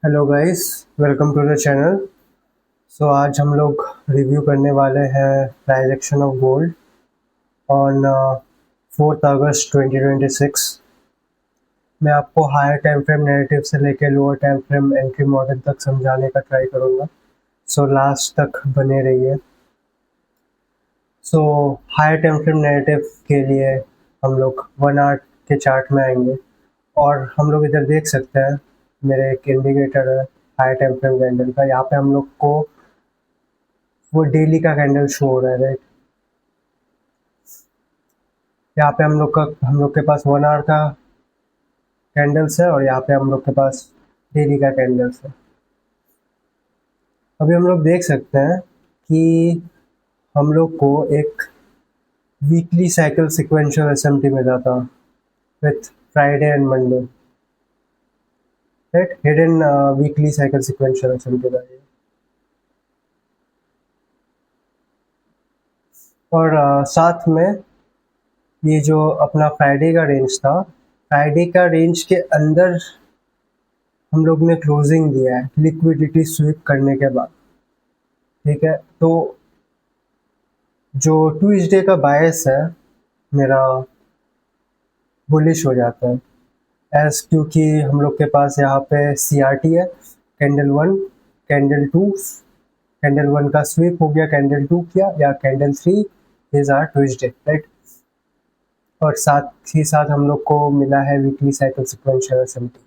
Hello guys, welcome to the channel. So आज हम लोग रिव्यू करने वाले हैं price action of gold on 4th अगस्त 2026। मैं आपको हायर टाइम फ्रेम नैरेटिव से लेकर lower time frame entry model तक समझाने का ट्राई करूँगा। सो लास्ट तक बने रहिए। So higher time frame narrative के लिए हम लोग 1 आवर के चार्ट में आएंगे और हम लोग इधर देख सकते हैं मेरे एक इंडिकेटर है हायर टाइम फ्रेम कैंडल का। यहाँ पे हम लोग को वो डेली का कैंडल शो हो रहा है, राइट। यहाँ पे हम लोग के पास 1 आवर का कैंडल्स है और यहाँ पे हम लोग के पास डेली का कैंडल्स है। अभी हम लोग देख सकते हैं कि हम लोग को एक वीकली साइकिल सिक्वेंशियल एसएमटी मिला था with Friday and Monday, right. Hidden weekly cycle sequential SMT था ये। और साथ में ये जो अपना फ्राइडे का रेंज था, फ्राइडे का रेंज के अंदर हम लोग ने क्लोजिंग दिया है लिक्विडिटी स्वीप करने के बाद, ठीक है। तो जो ट्यूसडे का बायस है मेरा बुलिश हो जाता है एज, क्योंकि हम लोग के पास यहाँ पे सीआरटी है, कैंडल 1, कैंडल 2, कैंडल 1 का स्वीप हो गया, कैंडल 2 किया या candle 3 is our Tuesday, right. और साथ ही साथ हम लोग को मिला है वीकली साइकिल सिक्वेंशियल एसएमटी।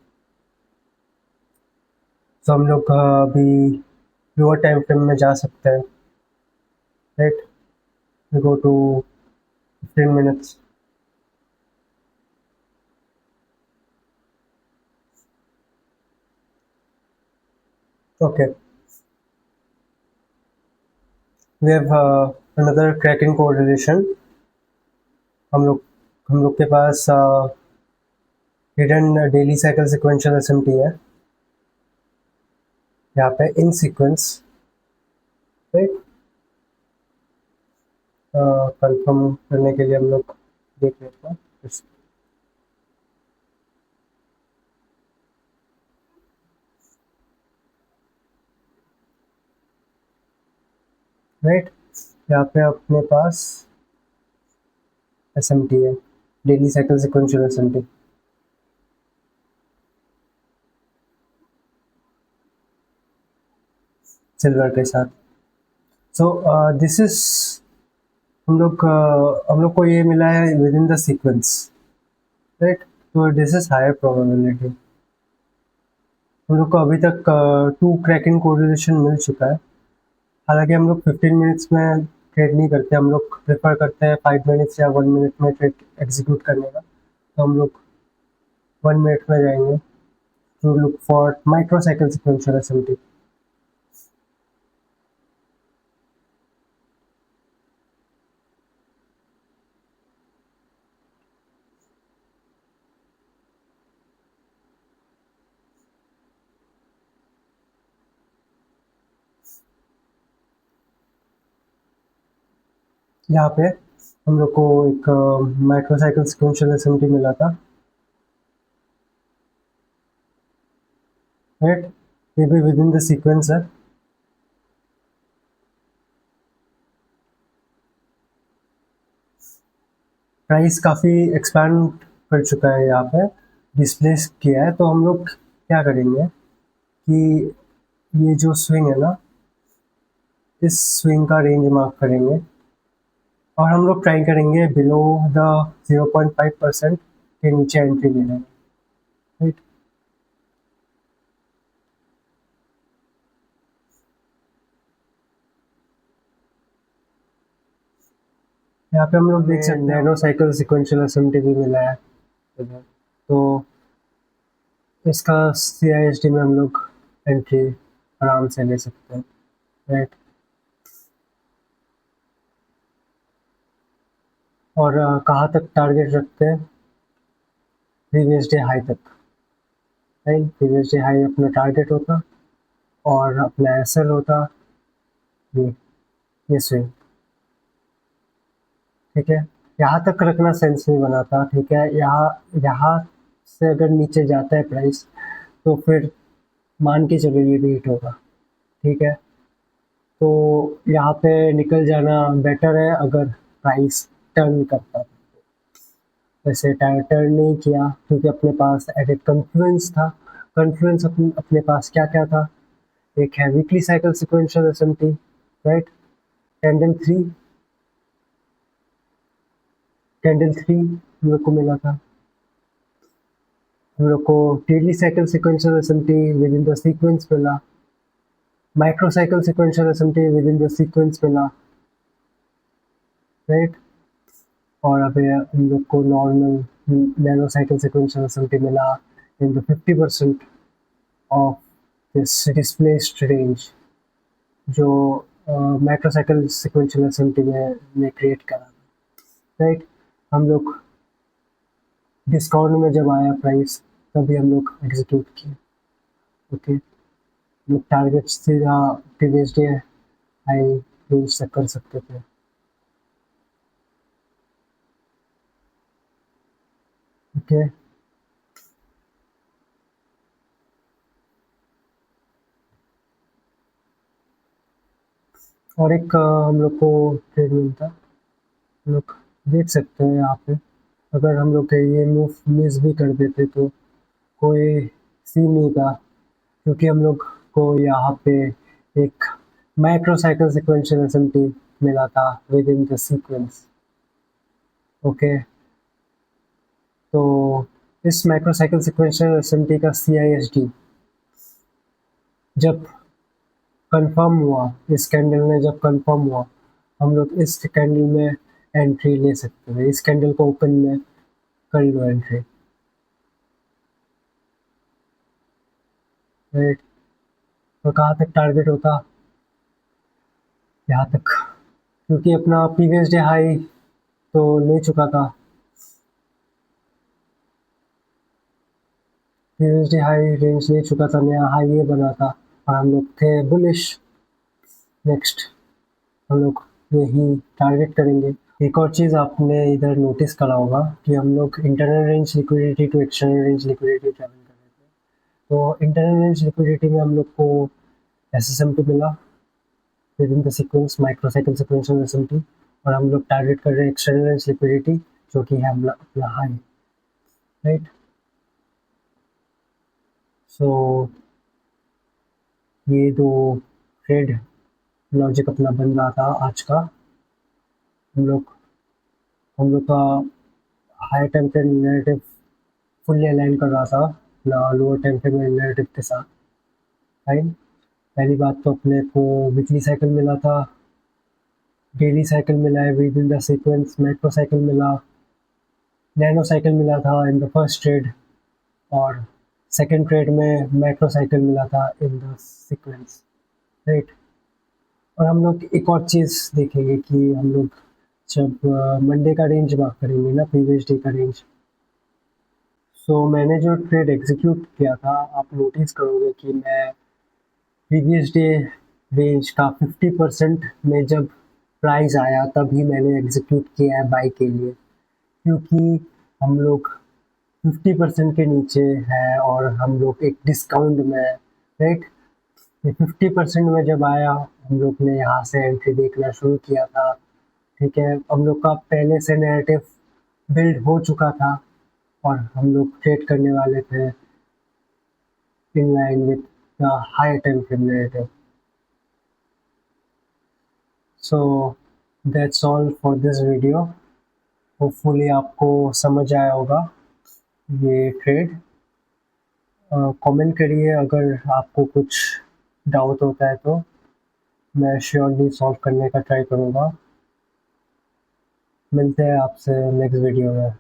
तो हम लोग अभी लोअर टाइम फ्रेम में जा सकते हैं, right. We go to 15 minutes. Okay, we have another cracking correlation। हम लोग के पास hidden daily cycle sequential SMT है यहाँ पे इन सीक्वेंस, राइट। कंफर्म करने के लिए हम लोग देख लेते हैं, राइट। यहाँ पे अपने पास एसएमटी है, daily cycle sequential SMT. Silver के साथ। सो दिस इज हम लोग को ये मिला है with in the sequence, right. तो दिस इज हायर प्रोबेबिलिटी। हम लोग को अभी तक 2 क्रैकिंग कोरिलेशन मिल चुका है। हालांकि हम लोग 15 मिनट्स में ट्रेड नहीं करते, हम लोग प्रेफर करते हैं 5 मिनट्स या 1 मिनट में ट्रेड एग्जीक्यूट करने का। तो हम लोग 1 मिनट में जाएंगे to look for micro cycle sequential SMT. यहाँ पे हम लोग को एक माइक्रो साइकिल सिक्वेंशियल एसएमटी मिला था, राइट। ये भी विद इन द सीक्वेंस है। प्राइस काफ़ी एक्सपैंड कर चुका है, यहाँ पे डिस्प्लेस किया है। तो हम लोग क्या करेंगे कि ये जो स्विंग है ना, इस स्विंग का रेंज मार्क करेंगे और हम लोग ट्राई करेंगे बिलो द 0.5% के नीचे एंट्री लेने में, राइट। यहाँ पे हम लोग देख सकते हैं नैनो साइकिल सिक्वेंशियल एसएमटी भी मिला है इधर। तो इसका सीआईएसडी में हम लोग एंट्री आराम से ले सकते हैं, राइट। और कहाँ तक टारगेट रखते हैं? प्रीवियस डे हाई तक, राइट। प्रीवियस डे हाई अपना टारगेट होता और अपना एसएल होता ये ये स्विंग, ठीक है। यहाँ तक रखना सेंस नहीं बनाता, ठीक है। यहाँ यहाँ से अगर नीचे जाता है प्राइस तो फिर मान के चलो ये भी हिट होगा, ठीक है। तो यहाँ पे निकल जाना बेटर है अगर प्राइस टर्न करता। वैसे टर्न नहीं किया क्योंकि अपने पास एडेड कॉन्फ्लुएंस था। कॉन्फ्लुएंस अपने पास क्या क्या था, एक है weekly cycle sequential SMT, right. Candle three हम लोग को मिला था। हम लोग को daily cycle sequential SMT within the sequence मिला। Micro cycle sequential SMT within the sequence मिला, राइट। और अभी हम लोग को normal nano cycle sequential SMT मिला in the 50% of this displaced range जो माइक्रोसाइकिल सिक्वेंशियल एसएमटी में क्रिएट करा, राइट। हम लोग डिस्काउंट में जब आया प्राइस तभी हम लोग एग्जीक्यूट किए, ओके। लोग टारगेट सीधा प्रीवियस डे हाई रेंज तक कर सकते थे, ओके। और एक हम लोग को ट्रेड मिलता, हम लोग देख सकते हैं यहाँ पे। अगर हम लोग ये मूव मिस भी कर देते तो कोई सीन नहीं था, क्योंकि हम लोग को यहाँ पे एक माइक्रोसाइकिल सिक्वेंशियल एसएमटी मिला था with in the sequence, okay. तो इस माइक्रोसाइकिल सिक्वेंशियल एसएमटी का CISD जब कंफर्म हुआ, इस कैंडल में जब कंफर्म हुआ, हम लोग इस कैंडल में एंट्री ले सकते हैं। इस कैंडल को ओपन में कर लो एंट्री, राइट। तो कहाँ तक टारगेट होता, यहाँ तक, क्योंकि अपना प्रीवियस डे हाई तो ले चुका था। प्रीवियस डे हाई रेंज ले चुका था, नया हाई ये बना था और हम लोग थे बुलिश। नेक्स्ट हम लोग यही टारगेट करेंगे। एक और चीज़ आपने इधर नोटिस करा होगा कि हम लोग internal range liquidity to external range liquidity travel कर रहे थे। तो इंटरनल रेंज लिक्विडिटी में हम लोग को SSMT मिला within the sequence microcycle sequential SMT, और हम लोग टारगेट कर रहे हैं एक्सटर्नल रेंज लिक्विडिटी जो कि है अपना हाई, राइट। सो ये दो ट्रेड लॉजिक अपना बन रहा था आज का। हम लोग का high time frame narrative fully align कर रहा था अपना लोअर टाइम फ्रेम नैरेटिव के साथ, राइट। पहली बात तो अपने को वीकली साइकिल मिला था, डेली साइकिल मिला है with in the sequence, micro cycle मिला, नैनो साइकिल मिला था इन द फर्स्ट ट्रेड, और सेकेंड ट्रेड में माइक्रो साइकिल मिला था इन द सीक्वेंस, राइट। और हम लोग एक और चीज़ देखेंगे कि हम लोग जब मंडे का रेंज मार्क करेंगे ना, प्रीवियस डे का रेंज। सो मैंने जो ट्रेड एग्जीक्यूट किया था, आप नोटिस करोगे कि मैं प्रीवियस डे रेंज का 50% में जब प्राइस आया तभी मैंने एग्जीक्यूट किया है बाई के लिए, क्योंकि हम लोग 50% के नीचे है और हम लोग एक डिस्काउंट में, राइट। ये 50% में जब आया हम लोग ने यहाँ से एंट्री देखना शुरू किया था, ठीक है। हम लोग का पहले से नैरेटिव बिल्ड हो चुका था और हम लोग ट्रेड करने वाले थे in line with the high time frame narrative. So that's all for this video. Hopefully आपको समझ आया होगा ये ट्रेड। कमेंट करिए अगर आपको कुछ डाउट होता है तो मैं श्योरली सॉल्व करने का ट्राई करूँगा। मिलते हैं आपसे नेक्स्ट वीडियो में।